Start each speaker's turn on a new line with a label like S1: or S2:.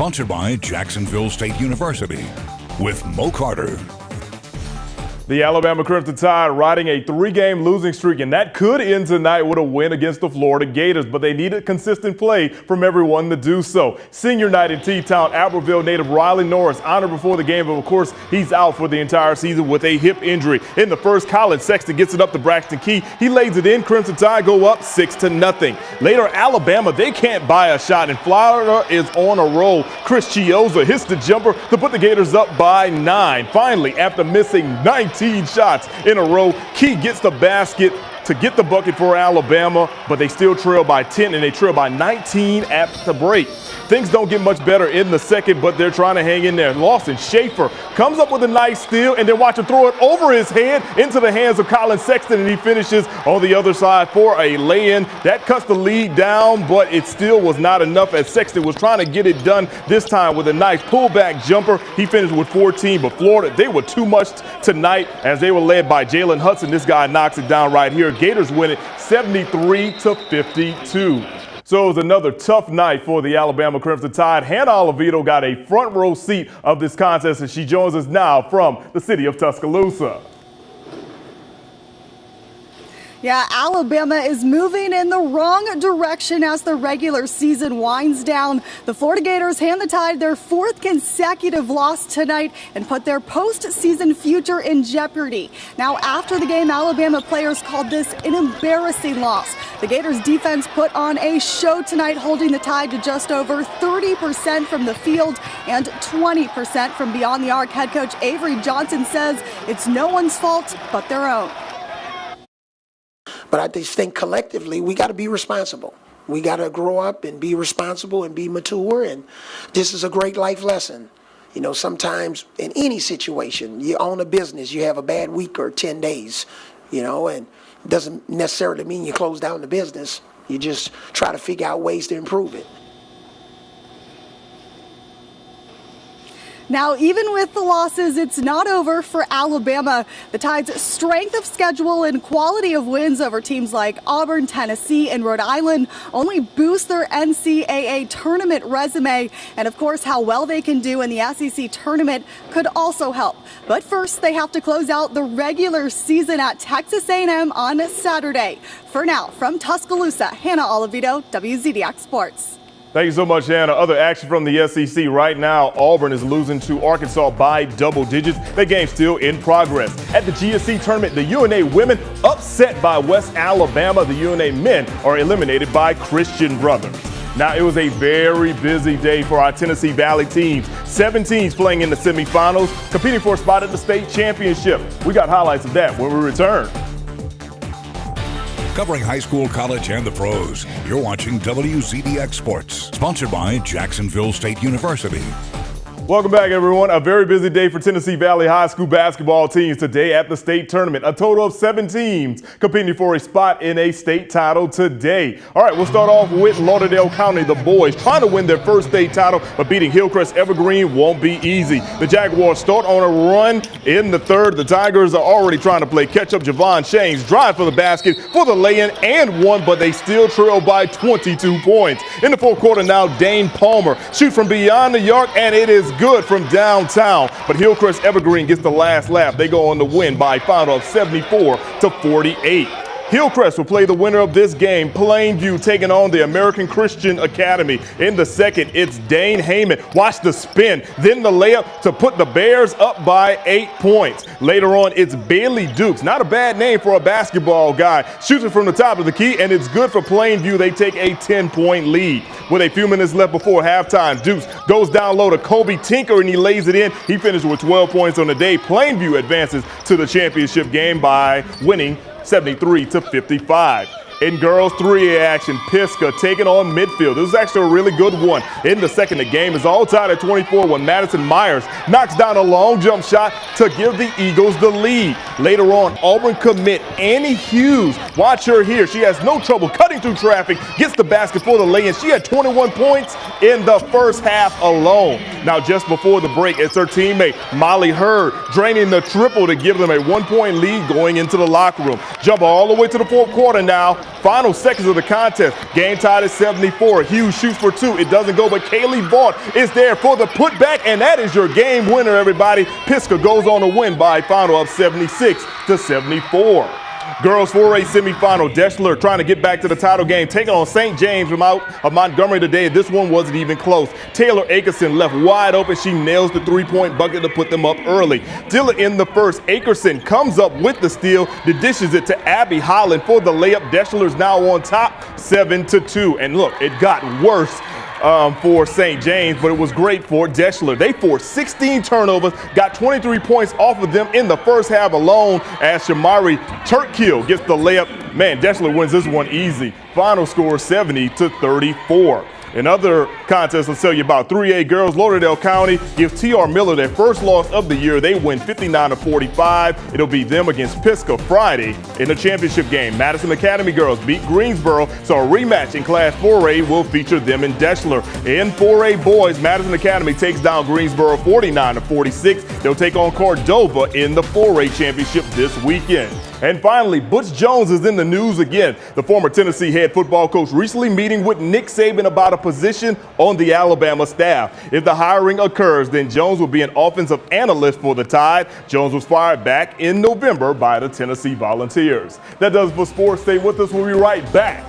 S1: Sponsored by Jacksonville State University with Mo Carter.
S2: The Alabama Crimson Tide riding a 3-game losing streak, and that could end tonight with a win against the Florida Gators, but they needed consistent play from everyone to do so. Senior night in T-Town, Albertville native Riley Norris honored before the game, but of course he's out for the entire season with a hip injury. In the first, Colin Sexton gets it up to Braxton Key. He lays it in. Crimson Tide go up 6-0. Later, Alabama, they can't buy a shot, and Florida is on a roll. Chris Chioza hits the jumper to put the Gators up by 9. Finally, after missing 19 shots in a row, Key gets the basket to get the bucket for Alabama, but they still trail by 10, and they trail by 19 at the break. Things don't get much better in the second, but they're trying to hang in there. Lawson Schaefer comes up with a nice steal, and then watch him throw it over his head into the hands of Colin Sexton, and he finishes on the other side for a lay-in. That cuts the lead down, but it still was not enough as Sexton was trying to get it done this time with a nice pullback jumper. He finished with 14, but Florida, they were too much tonight as they were led by Jalen Hudson. This guy knocks it down right here. Gators win it 73-52. So it was another tough night for the Alabama Crimson Tide. Hannah Oliveto got a front row seat of this contest, and she joins us now from the city of Tuscaloosa.
S3: Yeah, Alabama is moving in the wrong direction as the regular season winds down. The Florida Gators hand the Tide their 4th consecutive loss tonight and put their postseason future in jeopardy. Now, after the game, Alabama players called this an embarrassing loss. The Gators defense put on a show tonight, holding the Tide to just over 30% from the field and 20% from beyond the arc. Head coach Avery Johnson says it's no one's fault but their own.
S4: But I just think collectively we got to be responsible. We got to grow up and be responsible and be mature. And this is a great life lesson. You know, sometimes in any situation, you own a business, you have a bad week or 10 days, you know, and it doesn't necessarily mean you close down the business. You just try to figure out ways to improve it.
S3: Now, even with the losses, it's not over for Alabama. The Tide's strength of schedule and quality of wins over teams like Auburn, Tennessee, and Rhode Island only boost their NCAA tournament resume. And of course, how well they can do in the SEC tournament could also help. But first, they have to close out the regular season at Texas A&M on Saturday. For now, from Tuscaloosa, Hannah Oliveto, Wzdx Sports.
S2: Thank you so much, Hannah. Other action from the SEC right now. Auburn is losing to Arkansas by double digits. The game's still in progress. At the GSC tournament, the UNA women upset by West Alabama. The UNA men are eliminated by Christian Brothers. Now, it was a very busy day for our Tennessee Valley teams. 7 teams playing in the semifinals, competing for a spot at the state championship. We got highlights of that when we return.
S1: Covering high school, college, and the pros. You're watching WZDX Sports, sponsored by Jacksonville State University.
S2: Welcome back, everyone. A very busy day for Tennessee Valley High School basketball teams today at the state tournament. A total of 7 teams competing for a spot in a state title today. All right, we'll start off with Lauderdale County. The boys trying to win their first state title, but beating Hillcrest Evergreen won't be easy. The Jaguars start on a run in the third. The Tigers are already trying to play catch-up. Javon Shanes drive for the basket for the lay-in and one, but they still trail by 22 points. In the fourth quarter now, Dane Palmer shoots from beyond the arc, and it is good from downtown, but Hillcrest Evergreen gets the last laugh. They go on to win by a final of 74-48. Hillcrest will play the winner of this game, Plainview, taking on the American Christian Academy. In the second, it's Dane Heyman. Watch the spin, then the layup to put the Bears up by 8 points. Later on, it's Bailey Dukes. Not a bad name for a basketball guy. Shoots it from the top of the key, and it's good for Plainview. They take a 10-point lead. With a few minutes left before halftime, Dukes goes down low to Kobe Tinker, and he lays it in. He finished with 12 points on the day. Plainview advances to the championship game by winning 73-55. In girls 3A action, Pisgah taking on Midfield. This is actually a really good one. In the second, the game is all tied at 24 when Madison Myers knocks down a long jump shot to give the Eagles the lead. Later on, Auburn commit Annie Hughes. Watch her here. She has no trouble cutting through traffic, gets the basket for the lay-in. She had 21 points in the first half alone. Now, just before the break, it's her teammate, Molly Hurd, draining the triple to give them a 1-point lead going into the locker room. Jump all the way to the fourth quarter now. Final seconds of the contest. Game tied at 74. Hughes shoots for two. It doesn't go, but Kaylee Vaught is there for the putback, and that is your game winner, everybody. Pisgah goes on to win by a final of 76-74. Girls 4A semifinal, Deschler trying to get back to the title game, taking on St. James from out of Montgomery today. This one wasn't even close. Taylor Akerson left wide open. She nails the three-point bucket to put them up early. Dilla in the first. Akerson comes up with the steal, dishes it to Abby Holland for the layup. Deschler's now on top, 7-2. And look, it got worse for St. James, but it was great for Deschler. They forced 16 turnovers, got 23 points off of them in the first half alone as Shamari Turkkill gets the layup. Man, Deschler wins this one easy. Final score 70-34. In other contests, let's tell you about 3A girls. Lauderdale County gives T.R. Miller their first loss of the year. They win 59-45. It'll be them against Pisgah Friday in the championship game. Madison Academy girls beat Greensboro, so a rematch in Class 4A will feature them in Deschler. In 4A boys, Madison Academy takes down Greensboro 49-46. They'll take on Cordova in the 4A championship this weekend. And finally, Butch Jones is in the news again. The former Tennessee head football coach recently meeting with Nick Saban about a position on the Alabama staff. If the hiring occurs, then Jones will be an offensive analyst for the Tide. Jones was fired back in November by the Tennessee Volunteers. That does it for sports. Stay with us. We'll be right back